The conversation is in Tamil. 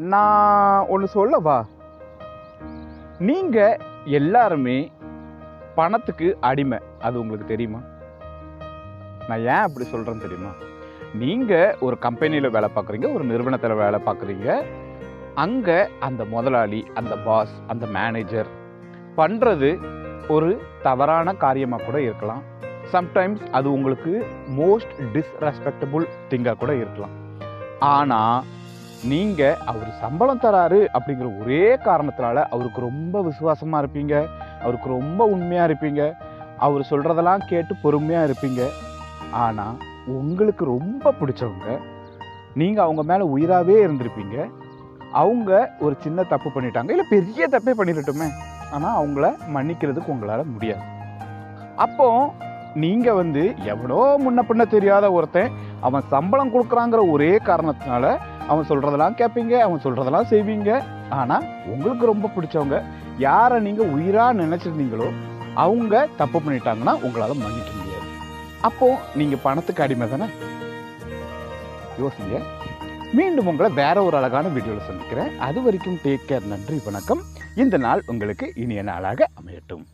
நான் ஒன்று சொல்லவா? நீங்கள் எல்லாருமே பணத்துக்கு அடிமை. அது உங்களுக்கு தெரியுமா? நான் ஏன் அப்படி சொல்கிறேன்னு தெரியுமா? நீங்கள் ஒரு கம்பெனியில் வேலை பார்க்குறீங்க, ஒரு நிறுவனத்தில் வேலை பார்க்குறீங்க. அங்கே அந்த முதலாளி, அந்த பாஸ், அந்த மேனேஜர் பண்ணுறது ஒரு தவறான காரியமாக கூட இருக்கலாம். சம்டைம்ஸ் அது உங்களுக்கு மோஸ்ட் டிஸ்ரெஸ்பெக்டபுள் திங்காக கூட இருக்கலாம். ஆனால் நீங்கள் அவர் சம்பளம் தராரு அப்படிங்கிற ஒரே காரணத்தினால அவருக்கு ரொம்ப விசுவாசமாக இருப்பீங்க, அவருக்கு ரொம்ப உண்மையாக இருப்பீங்க, அவர் சொல்கிறதெல்லாம் கேட்டு பொறுமையாக இருப்பீங்க. ஆனால் உங்களுக்கு ரொம்ப பிடிச்சவங்க, நீங்கள் அவங்க மேலே உயிராகவே இருந்திருப்பீங்க. அவங்க ஒரு சின்ன தப்பு பண்ணிட்டாங்க, இல்லை பெரிய தப்பே பண்ணிடட்டுமே, ஆனால் அவங்கள மன்னிக்கிறதுக்கு உங்களால் முடியாது. அப்போ நீங்கள் எவனோ முன்ன பின்ன தெரியாத ஒருத்தன் அவன் சம்பளம் கொடுக்குறாங்கிற ஒரே காரணத்தினால அவன் சொல்கிறதெல்லாம் கேட்பீங்க, அவன் சொல்கிறதெல்லாம் செய்வீங்க. ஆனால் உங்களுக்கு ரொம்ப பிடிச்சவங்க, யாரை நீங்கள் உயிராக நினச்சிருந்தீங்களோ அவங்க தப்பு பண்ணிட்டாங்கன்னா உங்களால் மன்னிக்க முடியாது. அப்போது நீங்கள் பணத்துக்கு அடிமை தானே? யோசிங்க. மீண்டும் உங்களை வேற ஒரு அழகான வீடியோவில் சந்திக்கிறேன். அது வரைக்கும் டேக் கேர். நன்றி, வணக்கம். இந்த நாள் உங்களுக்கு இனிய நாளாக அமையட்டும்.